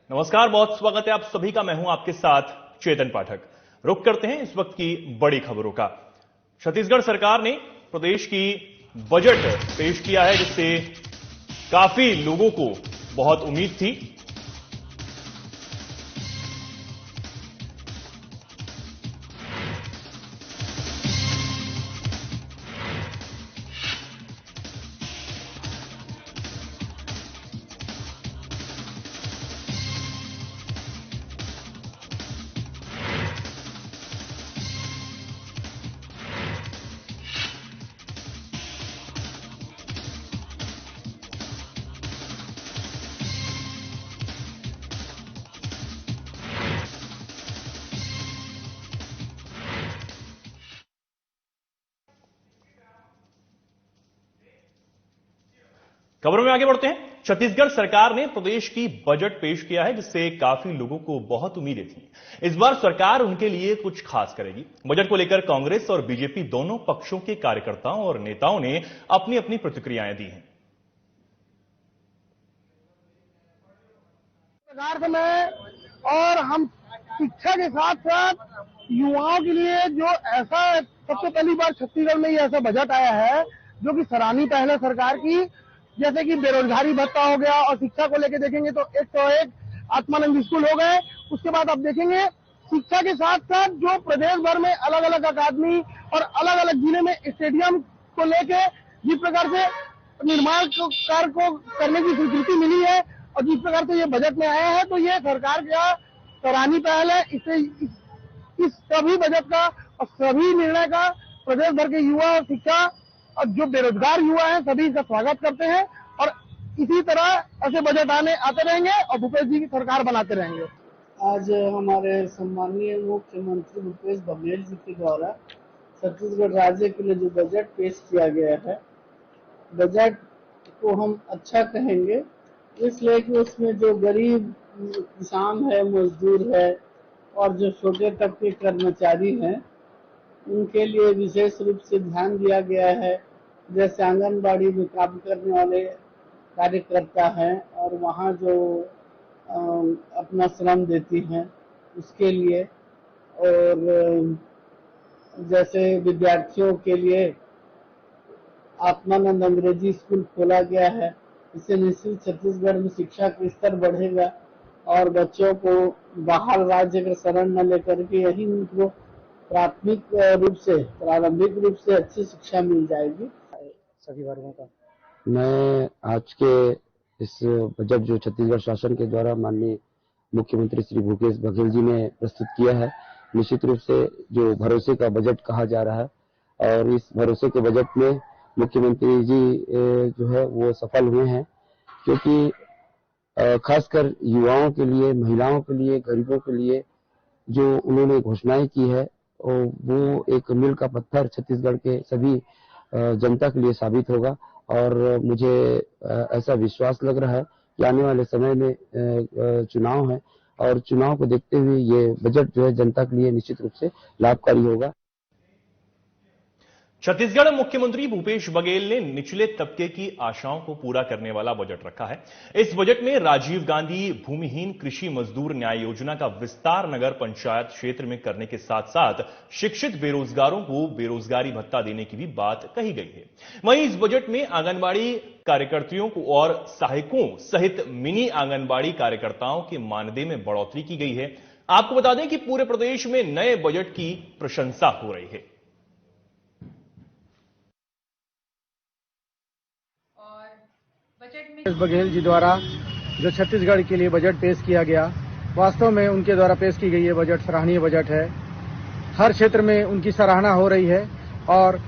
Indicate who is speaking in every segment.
Speaker 1: नमस्कार, बहुत स्वागत है आप सभी का। मैं हूं आपके साथ चेतन पाठक। रुक करते हैं इस वक्त की बड़ी खबरों का। छत्तीसगढ़ सरकार ने प्रदेश की बजट पेश किया है, जिससे काफी लोगों को बहुत उम्मीद थी। खबरों में आगे बढ़ते हैं। छत्तीसगढ़ सरकार ने प्रदेश की बजट पेश किया है, जिससे काफी लोगों को बहुत उम्मीदें थी। इस बार सरकार उनके लिए कुछ खास करेगी। बजट को लेकर कांग्रेस और बीजेपी दोनों पक्षों के कार्यकर्ताओं और नेताओं ने अपनी अपनी प्रतिक्रियाएं दी हैं।
Speaker 2: और हम शिक्षा के साथ साथ युवाओं के लिए जो ऐसा सबसे पहली बार छत्तीसगढ़ में ये ऐसा बजट आया है जो कि सराहनीय पहल है सरकार की, जैसे कि बेरोजगारी भत्ता हो गया। और शिक्षा को लेकर देखेंगे तो 101 आत्मानंद स्कूल हो गए। उसके बाद आप देखेंगे शिक्षा के साथ साथ जो प्रदेश भर में अलग अलग अकादमी और अलग अलग जिले में स्टेडियम को लेके जिस प्रकार से निर्माण कार्य को करने की स्वीकृति मिली है और जिस प्रकार से ये बजट में आया है, तो ये सरकार का सराहनीय पहल है। इससे इस सभी बजट का और सभी निर्णय का प्रदेश भर के युवा और शिक्षा और जो बेरोजगार युवा हैं सभी इसका स्वागत करते हैं और इसी तरह ऐसे बजट आते रहेंगे और भूपेश जी की सरकार बनाते रहेंगे।
Speaker 3: आज हमारे सम्माननीय मुख्यमंत्री भूपेश बघेल जी के द्वारा छत्तीसगढ़ राज्य के लिए जो बजट पेश किया गया है, बजट को हम अच्छा कहेंगे इसलिए कि उसमें जो गरीब किसान है, मजदूर है और जो छोटे तबके कर्मचारी हैं उनके लिए विशेष रूप से ध्यान दिया गया है। जैसे आंगनबाड़ी में काम करने वाले कार्यकर्ता हैं और वहाँ जो अपना श्रम देती हैं उसके लिए, और जैसे विद्यार्थियों के लिए आत्मानंद अंग्रेजी स्कूल खोला गया है। इससे निश्चित छत्तीसगढ़ में शिक्षा का स्तर बढ़ेगा और बच्चों को बाहर राज्य का शरण न लेकर के यही उनको प्रारंभिक रूप से अच्छी शिक्षा मिल जाएगी सभी वर्गों का।
Speaker 4: मैं आज के इस बजट जो छत्तीसगढ़ शासन के द्वारा माननीय मुख्यमंत्री श्री भूपेश बघेल जी ने प्रस्तुत किया है, निश्चित रूप से जो भरोसे का बजट कहा जा रहा है और इस भरोसे के बजट में मुख्यमंत्री जी जो है वो सफल हुए हैं, क्योंकि खासकर युवाओं के लिए, महिलाओं के लिए, गरीबों के लिए जो उन्होंने घोषणाएं की है वो एक मील का पत्थर छत्तीसगढ़ के सभी जनता के लिए साबित होगा। और मुझे ऐसा विश्वास लग रहा है कि आने वाले समय में चुनाव है और चुनाव को देखते हुए ये बजट जो है जनता के लिए निश्चित रूप से लाभकारी होगा।
Speaker 1: छत्तीसगढ़ मुख्यमंत्री भूपेश बघेल ने निचले तबके की आशाओं को पूरा करने वाला बजट रखा है। इस बजट में राजीव गांधी भूमिहीन कृषि मजदूर न्याय योजना का विस्तार नगर पंचायत क्षेत्र में करने के साथ साथ शिक्षित बेरोजगारों को बेरोजगारी भत्ता देने की भी बात कही गई है। वहीं इस बजट में आंगनबाड़ी कार्यकर्तियों को और सहायकों सहित मिनी आंगनबाड़ी कार्यकर्ताओं के मानदेय में बढ़ोतरी की गई है। आपको बता दें कि पूरे प्रदेश में नए बजट की प्रशंसा हो रही है।
Speaker 2: बघेल जी द्वारा जो छत्तीसगढ़ के लिए बजट पेश किया गया, वास्तव में उनके द्वारा पेश की गई ये बजट सराहनीय बजट है। हर क्षेत्र में उनकी सराहना हो रही है और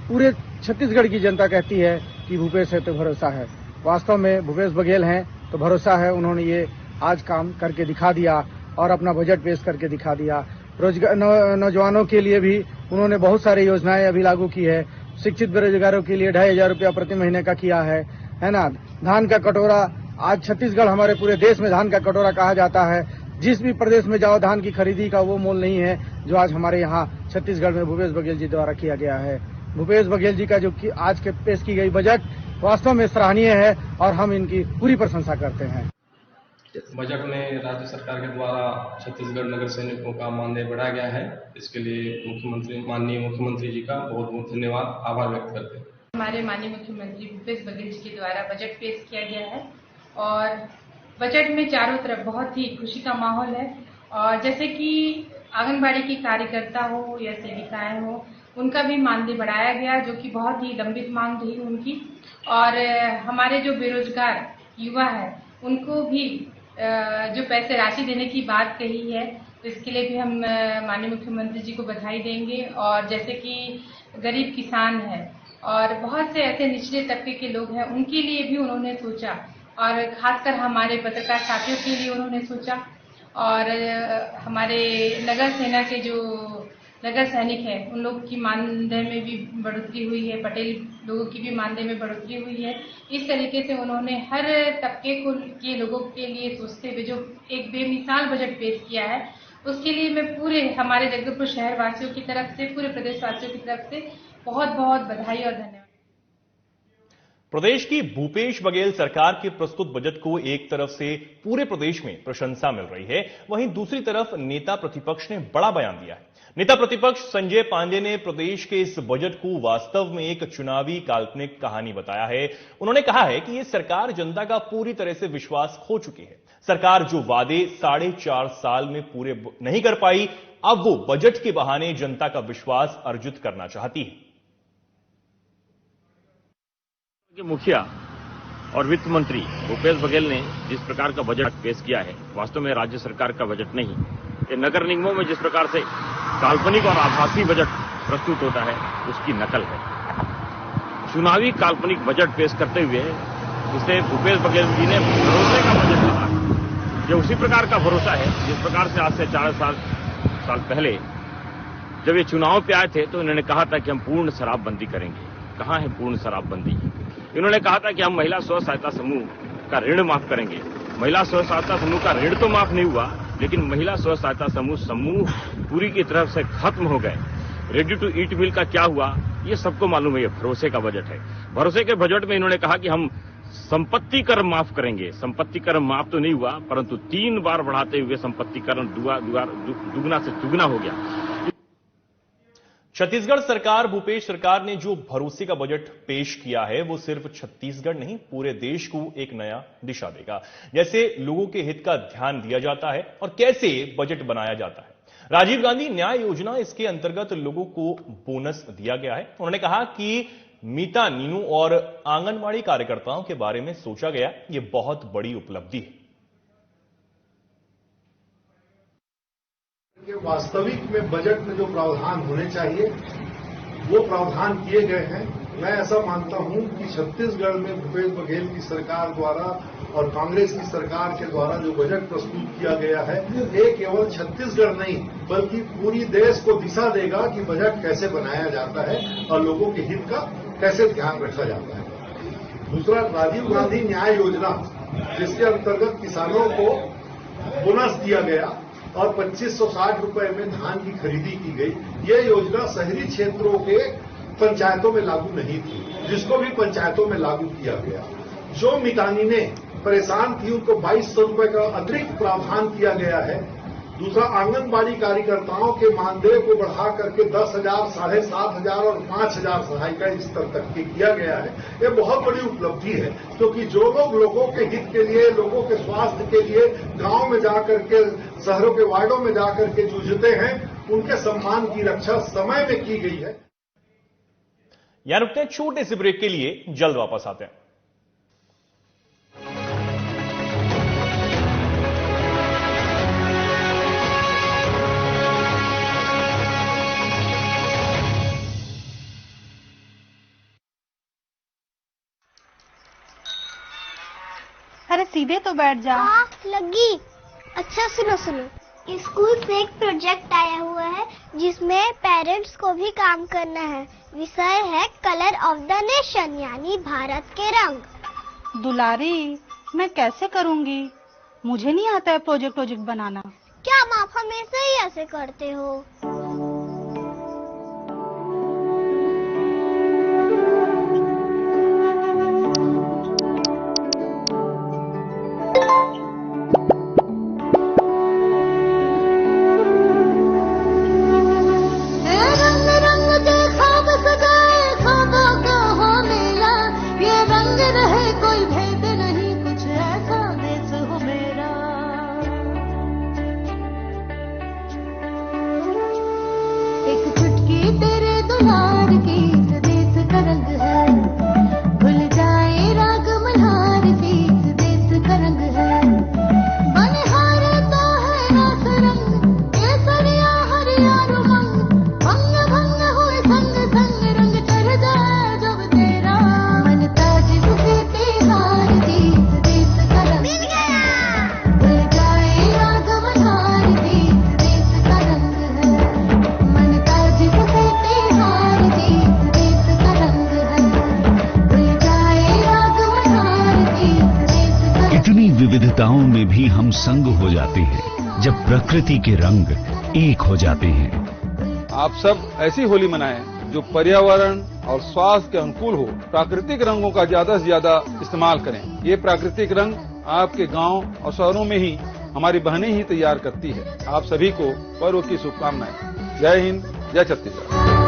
Speaker 2: पूरे छत्तीसगढ़ की जनता कहती है कि भूपेश है तो भरोसा है। वास्तव में भूपेश बघेल हैं तो भरोसा है। उन्होंने ये आज काम करके दिखा दिया और अपना बजट पेश करके दिखा दिया। नौजवानों के लिए भी उन्होंने बहुत सारी योजनाएं अभी लागू की है। शिक्षित बेरोजगारों के लिए 2,500 रुपया प्रति महीने का किया है ना। धान का कटोरा, आज छत्तीसगढ़ हमारे पूरे देश में धान का कटोरा कहा जाता है। जिस भी प्रदेश में जाओ धान की खरीदी का वो मोल नहीं है जो आज हमारे यहाँ छत्तीसगढ़ में भूपेश बघेल जी द्वारा किया गया है। भूपेश बघेल जी का जो आज के पेश की गई बजट वास्तव में सराहनीय है और हम इनकी पूरी प्रशंसा करते हैं।
Speaker 5: बजट में राज्य सरकार के द्वारा छत्तीसगढ़ नगर सैनिकों का मानदेय बढ़ाया गया है। इसके लिए माननीय मुख्यमंत्री जी का बहुत बहुत धन्यवाद, आभार व्यक्त करते हैं।
Speaker 6: हमारे माननीय मुख्यमंत्री भूपेश बघेल जी के द्वारा बजट पेश किया गया है और बजट में चारों तरफ बहुत ही खुशी का माहौल है। और जैसे कि आंगनबाड़ी की कार्यकर्ता हो या सेविकाएं हो, उनका भी मानदेय बढ़ाया गया, जो कि बहुत ही लंबित मांग रही उनकी। और हमारे जो बेरोजगार युवा है उनको भी जो पैसे राशि देने की बात कही है, तो इसके लिए भी हम माननीय मुख्यमंत्री जी को बधाई देंगे। और जैसे कि गरीब किसान है और बहुत से ऐसे निचले तबके के लोग हैं, उनके लिए भी उन्होंने सोचा और खासकर हमारे पत्रकार साथियों के लिए उन्होंने सोचा। और हमारे नगर सेना के जो नगर सैनिक हैं उन लोग की मानदेय में भी बढ़ोतरी हुई है, पटेल लोगों की भी मानदेय में बढ़ोतरी हुई है। इस तरीके से उन्होंने हर तबके के लोगों के लिए सोचते हुए जो एक बेमिसाल बजट पेश किया है, उसके लिए मैं पूरे हमारे जगदलपुर शहर वासियों की तरफ से, पूरे प्रदेश वासियों की तरफ से बहुत बहुत बधाई और धन्यवाद।
Speaker 1: प्रदेश की भूपेश बघेल सरकार के प्रस्तुत बजट को एक तरफ से पूरे प्रदेश में प्रशंसा मिल रही है, वहीं दूसरी तरफ नेता प्रतिपक्ष ने बड़ा बयान दिया है। नेता प्रतिपक्ष संजय पांडे ने प्रदेश के इस बजट को वास्तव में एक चुनावी काल्पनिक कहानी बताया है। उन्होंने कहा है कि यह सरकार जनता का पूरी तरह से विश्वास खो चुकी है। सरकार जो वादे 4.5 साल में पूरे नहीं कर पाई, अब वो बजट के बहाने जनता का विश्वास अर्जित करना चाहती है।
Speaker 7: मुखिया और वित्त मंत्री भूपेश बघेल ने जिस प्रकार का बजट पेश किया है, वास्तव में राज्य सरकार का बजट नहीं, ये नगर निगमों में जिस प्रकार से काल्पनिक और आभासी बजट प्रस्तुत होता है, उसकी नकल है। चुनावी काल्पनिक बजट पेश करते हुए इसे भूपेश बघेल जी ने भरोसे का बजट कहा है। ये उसी प्रकार का भरोसा है जिस प्रकार से आज से 4 साल पहले जब ये चुनाव पे आए थे तो इन्होंने कहा था कि हम पूर्ण शराबबंदी करेंगे। कहां है पूर्ण शराबबंदी? इन्होंने कहा था कि हम महिला स्व सहायता समूह का ऋण माफ करेंगे। महिला स्व सहायता समूह का ऋण तो माफ नहीं हुआ, लेकिन महिला स्व सहायता समूह पूरी की तरफ से खत्म हो गए। रेडी टू ईट मील का क्या हुआ, ये सबको मालूम है। ये भरोसे का बजट है। भरोसे के बजट में इन्होंने कहा कि हम संपत्ति कर माफ करेंगे। संपत्ति कर माफ तो नहीं हुआ, परंतु 3 बार बढ़ाते हुए संपत्ति कर दुगना से दुगना हो गया।
Speaker 1: छत्तीसगढ़ सरकार, भूपेश सरकार ने जो भरोसे का बजट पेश किया है, वो सिर्फ छत्तीसगढ़ नहीं, पूरे देश को एक नया दिशा देगा। जैसे लोगों के हित का ध्यान दिया जाता है और कैसे बजट बनाया जाता है। राजीव गांधी न्याय योजना, इसके अंतर्गत लोगों को बोनस दिया गया है। उन्होंने कहा कि मीता, नीनू और आंगनबाड़ी कार्यकर्ताओं के बारे में सोचा गया, यह बहुत बड़ी उपलब्धि है।
Speaker 8: वास्तविक में बजट में जो प्रावधान होने चाहिए वो प्रावधान किए गए हैं। मैं ऐसा मानता हूं कि छत्तीसगढ़ में भूपेश बघेल की सरकार द्वारा और कांग्रेस की सरकार के द्वारा जो बजट प्रस्तुत किया गया है, ये केवल छत्तीसगढ़ नहीं बल्कि पूरी देश को दिशा देगा कि बजट कैसे बनाया जाता है और लोगों के हित का कैसे ध्यान रखा जाता है। दूसरा, राजीव गांधी न्याय योजना, जिसके अंतर्गत किसानों को बोनस दिया गया और 2560 रुपए में धान की खरीदी की गई। ये योजना शहरी क्षेत्रों के पंचायतों में लागू नहीं थी, जिसको भी पंचायतों में लागू किया गया। जो मितानिने परेशान थी उनको 2200 रुपए का अतिरिक्त प्रावधान किया गया है। दूसरा, आंगनबाड़ी कार्यकर्ताओं के मानदेय को बढ़ा करके 10,000, 7,500 और 5,000 सहायिका स्तर तक के किया गया है। ये बहुत बड़ी उपलब्धि है, क्योंकि जो लोग लोगों के हित के लिए, लोगों के स्वास्थ्य के लिए गांव में जाकर के, शहरों के वार्डों में जाकर के जूझते हैं, उनके सम्मान की रक्षा समय में की गई है।
Speaker 1: यहां रुकते हैं छोटे से ब्रेक के लिए, जल्द वापस आते हैं।
Speaker 9: अरे सीधे तो बैठ जा।
Speaker 10: लगी। अच्छा सुनो, स्कूल से एक प्रोजेक्ट आया हुआ है जिसमें पेरेंट्स को भी काम करना है। विषय है कलर ऑफ द नेशन, यानी भारत के रंग।
Speaker 9: दुलारी, मैं कैसे करूंगी? मुझे नहीं आता है प्रोजेक्ट बनाना।
Speaker 10: क्या आप हमेशा ही ऐसे करते हो?
Speaker 11: विविधताओं में भी हम संग हो जाते हैं, जब प्रकृति के रंग एक हो जाते हैं।
Speaker 12: आप सब ऐसी होली मनाएं जो पर्यावरण और स्वास्थ्य के अनुकूल हो। प्राकृतिक रंगों का ज्यादा से ज्यादा इस्तेमाल करें। ये प्राकृतिक रंग आपके गांव और शहरों में ही हमारी बहनें ही तैयार करती है। आप सभी को पर्व की शुभकामनाएं। जय हिंद, जय छत्तीसगढ़।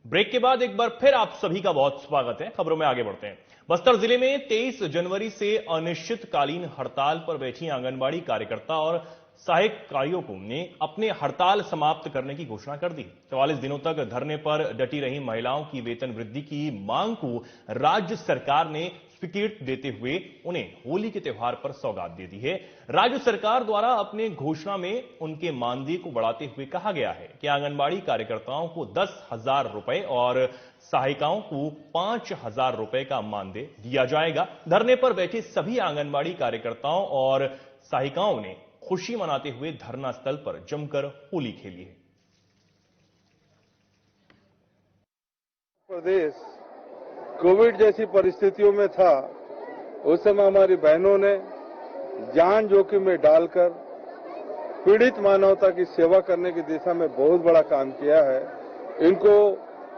Speaker 1: ब्रेक के बाद एक बार फिर आप सभी का बहुत स्वागत है। खबरों में आगे बढ़ते हैं। बस्तर जिले में 23 जनवरी से अनिश्चितकालीन हड़ताल पर बैठी आंगनबाड़ी कार्यकर्ता और सहायक कार्मिकों ने अपने हड़ताल समाप्त करने की घोषणा कर दी। 44 दिनों तक धरने पर डटी रही महिलाओं की वेतन वृद्धि की मांग को राज्य सरकार ने स्वीकृति देते हुए उन्हें होली के त्योहार पर सौगात दे दी है। राज्य सरकार द्वारा अपने घोषणा में उनके मानदेय को बढ़ाते हुए कहा गया है कि आंगनबाड़ी कार्यकर्ताओं को 10,000 रुपए और सहायिकाओं को 5,000 रुपए का मानदेय दिया जाएगा। धरने पर बैठे सभी आंगनबाड़ी कार्यकर्ताओं और सहायिकाओं ने खुशी मनाते हुए धरना स्थल पर जमकर होली खेली है।
Speaker 12: प्रदेश कोविड जैसी परिस्थितियों में था, उस समय हमारी बहनों ने जान जोखिम में डालकर पीड़ित मानवता की सेवा करने की दिशा में बहुत बड़ा काम किया है। इनको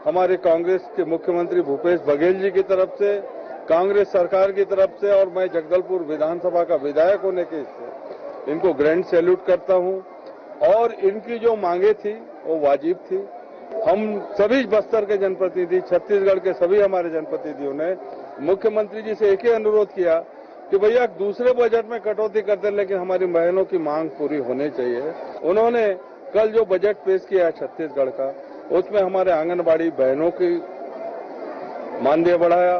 Speaker 12: हमारे कांग्रेस के मुख्यमंत्री भूपेश बघेल जी की तरफ से, कांग्रेस सरकार की तरफ से और मैं जगदलपुर विधानसभा का विधायक होने के हिस्से इनको ग्रैंड सैल्यूट करता हूं। और इनकी जो मांगे थी वो वाजिब थी। हम सभी बस्तर के जनप्रतिनिधि, छत्तीसगढ़ के सभी हमारे जनप्रतिनिधियों ने मुख्यमंत्री जी से एक ही अनुरोध किया कि भैया दूसरे बजट में कटौती करते, लेकिन हमारी बहनों की मांग पूरी होनी चाहिए। उन्होंने कल जो बजट पेश किया है छत्तीसगढ़ का, उसमें हमारे आंगनबाड़ी बहनों की मानदेय बढ़ाया,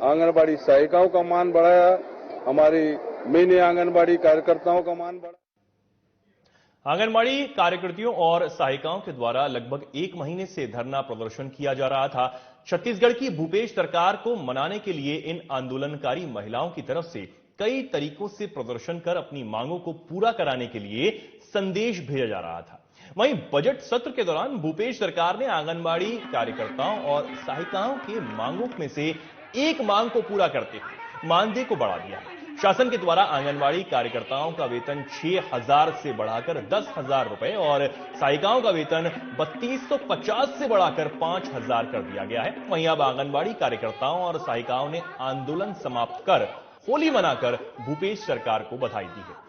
Speaker 12: आंगनबाड़ी सहायिकाओं का मान बढ़ाया, हमारी मिनी आंगनबाड़ी कार्यकर्ताओं का मान बढ़ाया।
Speaker 1: आंगनबाड़ी कार्यकर्तियों और सहायिकाओं के द्वारा लगभग 1 महीने से धरना प्रदर्शन किया जा रहा था। छत्तीसगढ़ की भूपेश सरकार को मनाने के लिए इन आंदोलनकारी महिलाओं की तरफ से कई तरीकों से प्रदर्शन कर अपनी मांगों को पूरा कराने के लिए संदेश भेजा जा रहा था। वहीं बजट सत्र के दौरान भूपेश सरकार ने आंगनबाड़ी कार्यकर्ताओं और सहायिकाओं के मांगों में से एक मांग को पूरा करते हुए मानदेय को बढ़ा दिया। शासन के द्वारा आंगनबाड़ी कार्यकर्ताओं का वेतन 6,000 से बढ़ाकर 10,000 रुपए और सहायिकाओं का वेतन 3250 से बढ़ाकर 5,000 कर दिया गया है। वहीं अब आंगनबाड़ी कार्यकर्ताओं और सहायिकाओं ने आंदोलन समाप्त कर होली मनाकर भूपेश सरकार को बधाई दी है।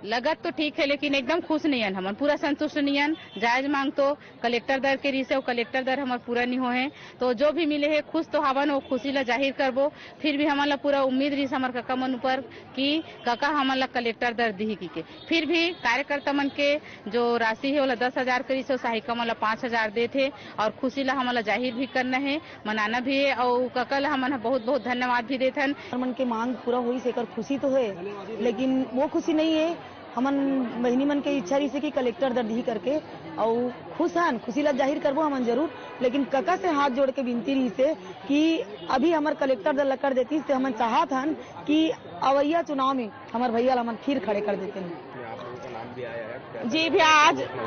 Speaker 13: लगत तो ठीक है, लेकिन एकदम खुश नहीं है। हम पूरा संतुष्ट नहीं है। जायज मांग तो कलेक्टर दर के रिसे कलेक्टर दर हमारे पूरा नहीं हो है, तो जो भी मिले है खुश तो हवन वो खुशी ला जाहिर करबो। फिर भी हमारा पूरा उम्मीद रही हमारे काका मन ऊपर कि काका हमारा कलेक्टर दर दी की फिर भी कार्यकर्ता मन के जो राशि है वो 10,000 करी से सहायिका मन 5,000 दे थे और खुशी ला हमारा जाहिर भी करना है, मनाना भी है। और काका ला हम बहुत बहुत धन्यवाद भी देते हैं।
Speaker 14: मन के मांग पूरा हुई से खुशी तो है, लेकिन वो खुशी नहीं है। हमन बहनी मन के इच्छा रही से कि कलेक्टर दर दी करके और खुश हन, खुशी ला जाहिर करबो हमन जरूर, लेकिन काका से हाथ जोड़ के विनती रही से कि अभी हमार कलेक्टर दर कर देती से हमन चाहत हन कि अवैया चुनाव में हमार भैया हमन फिर खड़े कर देते हैं।
Speaker 15: जी भैया,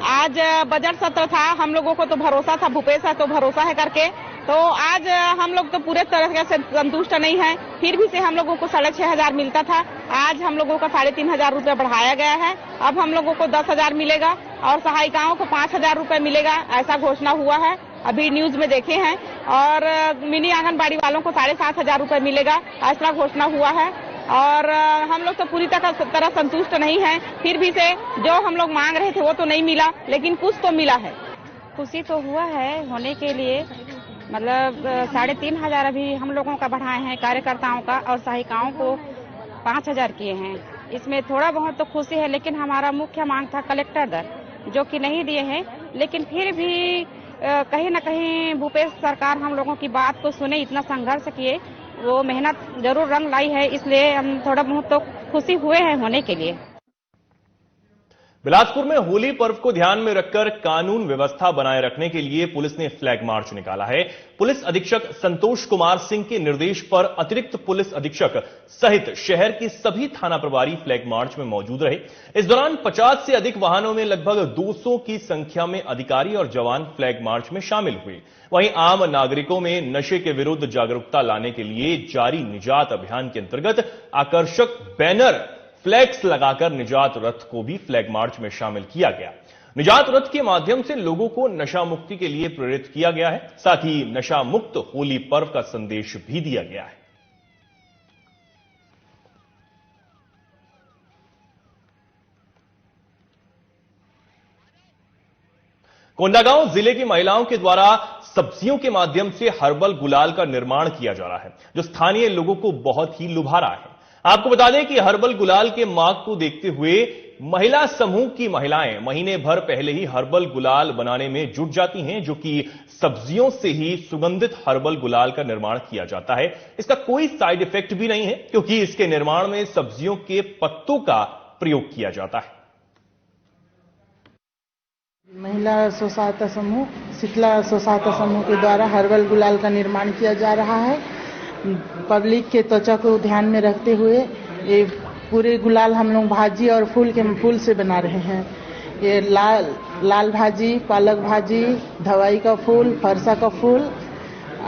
Speaker 15: आज बजट सत्र था, हम लोगों को तो भरोसा था, भूपेश है तो भरोसा है करके, तो आज हम लोग तो पूरे तरह से संतुष्ट नहीं है। फिर भी से हम लोगों को 6,500 मिलता था, आज हम लोगों का 3,500 रुपये बढ़ाया गया है। अब हम लोगों को 10,000 मिलेगा और सहायिकाओं को 5,000 रुपये मिलेगा, ऐसा घोषणा हुआ है, अभी न्यूज में देखे हैं। और मिनी आंगनबाड़ी वालों को 7,500 रुपये मिलेगा, ऐसा घोषणा हुआ है। और हम लोग तो पूरी तरह संतुष्ट नहीं है। फिर भी से जो हम लोग मांग रहे थे वो तो नहीं मिला, लेकिन कुछ तो मिला है।
Speaker 16: खुशी तो हुआ है होने के लिए, मतलब 3,500 अभी हम लोगों का बढ़ाए हैं कार्यकर्ताओं का, और सहायिकाओं को 5,000 किए हैं। इसमें थोड़ा बहुत तो खुशी है, लेकिन हमारा मुख्य मांग था कलेक्टर दर, जो कि नहीं दिए हैं। लेकिन फिर भी कहीं न कहीं भूपेश सरकार हम लोगों की बात को सुने, इतना संघर्ष किए, वो मेहनत जरूर रंग लाई है, इसलिए हम थोड़ा बहुत तो खुशी हुए हैं होने के लिए।
Speaker 1: बिलासपुर में होली पर्व को ध्यान में रखकर कानून व्यवस्था बनाए रखने के लिए पुलिस ने फ्लैग मार्च निकाला है। पुलिस अधीक्षक संतोष कुमार सिंह के निर्देश पर अतिरिक्त पुलिस अधीक्षक सहित शहर के सभी थाना प्रभारी फ्लैग मार्च में मौजूद रहे। इस दौरान 50 से अधिक वाहनों में लगभग 200 की संख्या में अधिकारी और जवान फ्लैग मार्च में शामिल हुए। वहीं आम नागरिकों में नशे के विरुद्ध जागरूकता लाने के लिए जारी निजात अभियान के अंतर्गत आकर्षक बैनर फ्लैक्स लगाकर निजात रथ को भी फ्लैग मार्च में शामिल किया गया। निजात रथ के माध्यम से लोगों को नशा मुक्ति के लिए प्रेरित किया गया है। साथ ही नशा मुक्त होली पर्व का संदेश भी दिया गया है। कोंडागांव जिले की महिलाओं के द्वारा सब्जियों के माध्यम से हर्बल गुलाल का निर्माण किया जा रहा है, जो स्थानीय लोगों को बहुत ही लुभा रहा है। आपको बता दें कि हर्बल गुलाल के मांग को देखते हुए महिला समूह की महिलाएं महीने भर पहले ही हर्बल गुलाल बनाने में जुट जाती हैं, जो कि सब्जियों से ही सुगंधित हर्बल गुलाल का निर्माण किया जाता है। इसका कोई साइड इफेक्ट भी नहीं है, क्योंकि इसके निर्माण में सब्जियों के पत्तों का प्रयोग किया जाता है।
Speaker 3: महिला स्व सहायता समूह शीतला स्व सहायता समूह के द्वारा हर्बल गुलाल का निर्माण किया जा रहा है। पब्लिक के त्वचा को ध्यान में रखते हुए ये पूरे गुलाल हम लोग भाजी और फूल से बना रहे हैं। ये लाल भाजी, पालक भाजी, धवाई का फूल, फरसा का फूल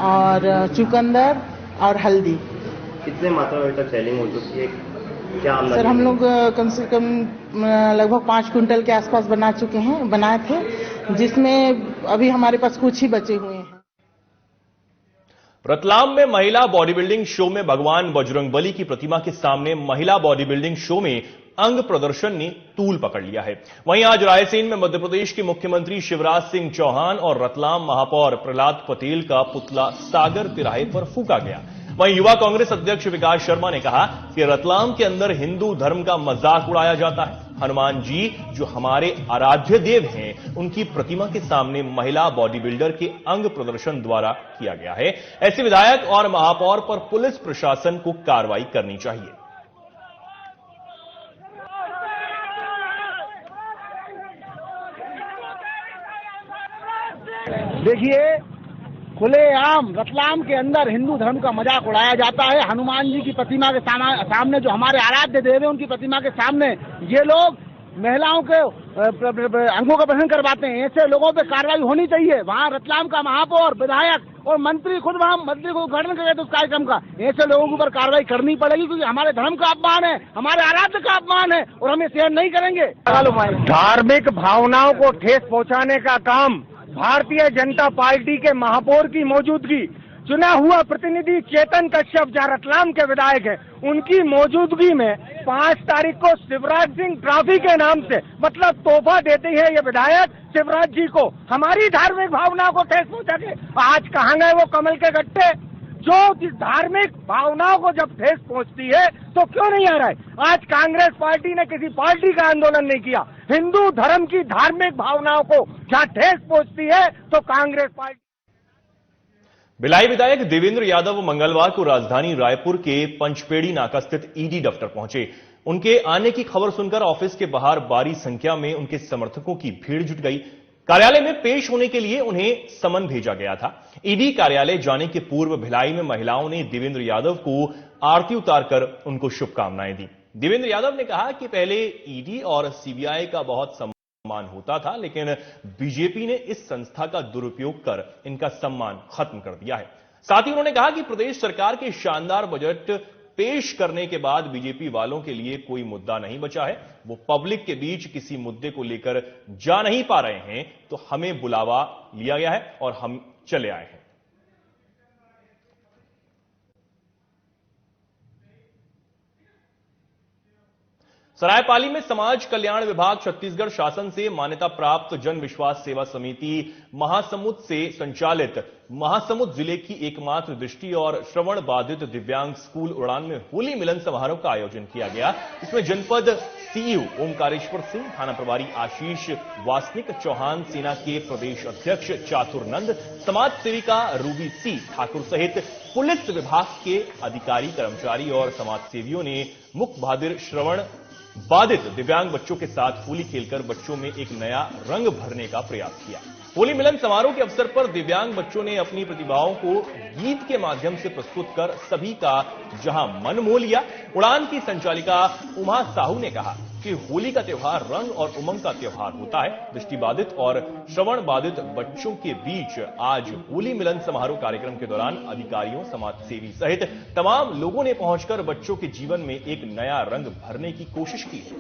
Speaker 3: और चुकंदर और हल्दी।
Speaker 17: कितने मात्रा में तक सेलिंग हो चुकी है? क्या
Speaker 3: सर हम लोग कम से कम लगभग 5 क्विंटल के आसपास बनाए थे, जिसमें अभी हमारे पास कुछ ही बचे हुए हैं।
Speaker 1: रतलाम में महिला बॉडी बिल्डिंग शो में भगवान बजरंगबली की प्रतिमा के सामने महिला बॉडी बिल्डिंग शो में अंग प्रदर्शन ने तूल पकड़ लिया है। वहीं आज रायसेन में मध्य प्रदेश के मुख्यमंत्री शिवराज सिंह चौहान और रतलाम महापौर प्रहलाद पटेल का पुतला सागर तिराहे पर फूंका गया। वहीं युवा कांग्रेस अध्यक्ष विकास शर्मा ने कहा कि रतलाम के अंदर हिंदू धर्म का मजाक उड़ाया जाता है। हनुमान जी जो हमारे आराध्य देव हैं, उनकी प्रतिमा के सामने महिला बॉडी बिल्डर के अंग प्रदर्शन द्वारा किया गया है। ऐसे विधायक और महापौर पर पुलिस प्रशासन को कार्रवाई करनी चाहिए।
Speaker 2: देखिए, खुलेआम रतलाम के अंदर हिंदू धर्म का मजाक उड़ाया जाता है। हनुमान जी की प्रतिमा के सामने, जो हमारे आराध्य देव है, उनकी प्रतिमा के सामने ये लोग महिलाओं के अंगों का प्रदर्शन करवाते हैं। ऐसे लोगों पे कार्रवाई होनी चाहिए। वहाँ रतलाम का महापौर, विधायक और मंत्री खुद वहाँ मंत्री को उद्घाटन कर रहे थे उस कार्यक्रम का। ऐसे लोगों के ऊपर कार्रवाई करनी पड़ेगी, क्योंकि हमारे धर्म का अपमान है, हमारे आराध्य का अपमान है और हम ये सहन नहीं करेंगे।
Speaker 18: धार्मिक भावनाओं को ठेस पहुँचाने का काम भारतीय जनता पार्टी के महापौर की मौजूदगी, चुना हुआ प्रतिनिधि चेतन कश्यप जो रतलाम के विधायक है, उनकी मौजूदगी में 5 तारीख को शिवराज सिंह ट्रॉफी के नाम से मतलब तोहफा देते हैं ये विधायक शिवराज जी को, हमारी धार्मिक भावनाओं को ठेस पहुंचा के। आज कहाँ गए वो कमल के गट्टे? जो धार्मिक भावनाओं को जब ठेस पहुंचती है तो क्यों नहीं आ रहा है? आज कांग्रेस पार्टी ने किसी पार्टी का आंदोलन नहीं किया। हिंदू धर्म की धार्मिक भावनाओं को जहां ठेस पहुंचती है तो कांग्रेस पार्टी।
Speaker 1: भिलाई विधायक देवेंद्र यादव मंगलवार को राजधानी रायपुर के पंचपेड़ी नाका स्थित ईडी दफ्तर पहुंचे। उनके आने की खबर सुनकर ऑफिस के बाहर भारी संख्या में उनके समर्थकों की भीड़ जुट गई। कार्यालय में पेश होने के लिए उन्हें समन भेजा गया था। ईडी कार्यालय जाने के पूर्व भिलाई में महिलाओं ने देवेंद्र यादव को आरती उतारकर उनको शुभकामनाएं दी। देवेंद्र यादव ने कहा कि पहले ईडी और सीबीआई का बहुत सम्मान होता था, लेकिन बीजेपी ने इस संस्था का दुरुपयोग कर इनका सम्मान खत्म कर दिया है। साथ ही उन्होंने कहा कि प्रदेश सरकार के शानदार बजट पेश करने के बाद बीजेपी वालों के लिए कोई मुद्दा नहीं बचा है। वो पब्लिक के बीच किसी मुद्दे को लेकर जा नहीं पा रहे हैं, तो हमें बुलावा लिया गया है और हम चले आए हैं। सरायपाली में समाज कल्याण विभाग छत्तीसगढ़ शासन से मान्यता प्राप्त जन विश्वास सेवा समिति महासमुंद से संचालित महासमुंद जिले की एकमात्र दृष्टि और श्रवण बाधित दिव्यांग स्कूल उड़ान में होली मिलन समारोह का आयोजन किया गया। इसमें जनपद सीईओ ओमकारेश्वर सिंह, थाना प्रभारी आशीष वासनिक, चौहान सेना के प्रदेश अध्यक्ष चातुर्नंद, समाज सेविका रूबी सी ठाकुर सहित पुलिस विभाग के अधिकारी, कर्मचारी और समाज सेवियों ने मुख बहादुर श्रवण बाधित दिव्यांग बच्चों के साथ होली खेलकर बच्चों में एक नया रंग भरने का प्रयास किया। होली मिलन समारोह के अवसर पर दिव्यांग बच्चों ने अपनी प्रतिभाओं को गीत के माध्यम से प्रस्तुत कर सभी का जहां मन मोह लिया। उड़ान की संचालिका उमा साहू ने कहा कि होली का त्योहार रंग और उमंग का त्योहार होता है। दृष्टिबाधित और श्रवण बाधित बच्चों के बीच आज होली मिलन समारोह कार्यक्रम के दौरान अधिकारियों, समाजसेवी सहित तमाम लोगों ने पहुंचकर बच्चों के जीवन में एक नया रंग भरने की कोशिश की है।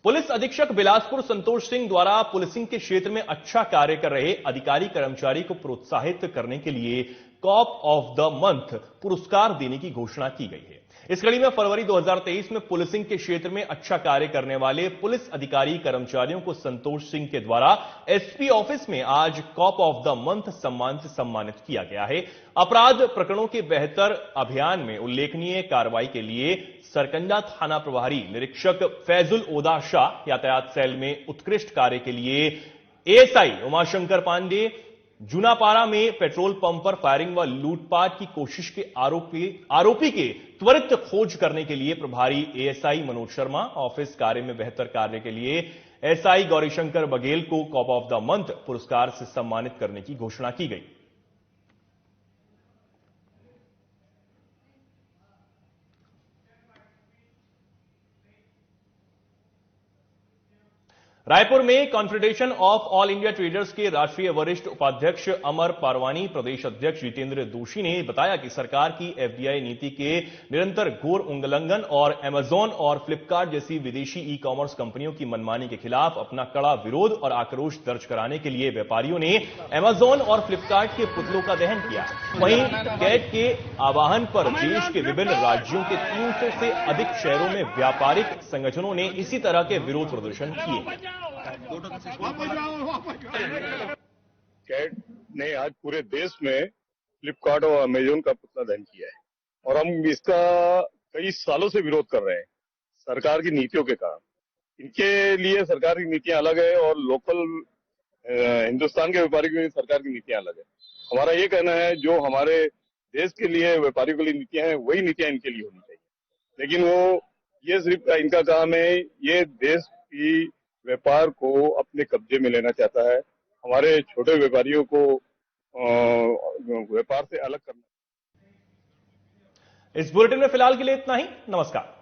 Speaker 1: पुलिस अधीक्षक बिलासपुर संतोष सिंह द्वारा पुलिसिंग के क्षेत्र में अच्छा कार्य कर रहे अधिकारी कर्मचारी को प्रोत्साहित करने के लिए कॉप ऑफ द मंथ पुरस्कार देने की घोषणा की गई है। इस कड़ी में फरवरी 2023 में पुलिसिंग के क्षेत्र में अच्छा कार्य करने वाले पुलिस अधिकारी कर्मचारियों को संतोष सिंह के द्वारा एसपी ऑफिस में आज कॉप ऑफ द मंथ सम्मान से सम्मानित किया गया है। अपराध प्रकरणों के बेहतर अभियान में उल्लेखनीय कार्रवाई के लिए सरकंजा थाना प्रभारी निरीक्षक फैजुल ओदा शाह, यातायात सेल में उत्कृष्ट कार्य के लिए एएसआई उमाशंकर पांडे, जूनापाड़ा में पेट्रोल पंप पर फायरिंग व लूटपाट की कोशिश के आरोपी के त्वरित खोज करने के लिए प्रभारी एएसआई मनोज शर्मा, ऑफिस कार्य में बेहतर कार्य के लिए एसआई गौरीशंकर बघेल को कॉप ऑफ द मंथ पुरस्कार से सम्मानित करने की घोषणा की गई। रायपुर में confederation of all India traders के राष्ट्रीय वरिष्ठ उपाध्यक्ष अमर पारवानी, प्रदेश अध्यक्ष जितेंद्र दोषी ने बताया कि सरकार की एफडीआई नीति के निरंतर घोर उल्लंघन और अमेजॉन और फ्लिपकार्ट जैसी विदेशी ई कॉमर्स कंपनियों की मनमानी के खिलाफ अपना कड़ा विरोध और आक्रोश दर्ज कराने के लिए व्यापारियों ने अमेजॉन और फ्लिपकार्ट के पुतलों का दहन किया। वहीं कैट के आह्वान पर देश के विभिन्न राज्यों के 300 से अधिक शहरों में व्यापारिक संगठनों ने इसी तरह के विरोध प्रदर्शन किए।
Speaker 19: कैट ने आज पूरे देश में फ्लिपकार्ट और अमेजोन का पुतला दहन किया है और हम इसका कई सालों से विरोध कर रहे हैं सरकार की नीतियों के कारण। इनके लिए सरकार की नीतियां अलग है और लोकल हिंदुस्तान के व्यापारियों के लिए सरकार की नीतियां अलग है। हमारा ये कहना है जो हमारे देश के लिए व्यापारियों के लिए नीतियां हैं वही नीतियां इनके लिए होनी चाहिए, लेकिन ये सिर्फ इनका काम है, ये देश की व्यापार को अपने कब्जे में लेना चाहता है, हमारे छोटे व्यापारियों को व्यापार से अलग करना।
Speaker 1: इस बुलेटिन में फिलहाल के लिए इतना ही। नमस्कार।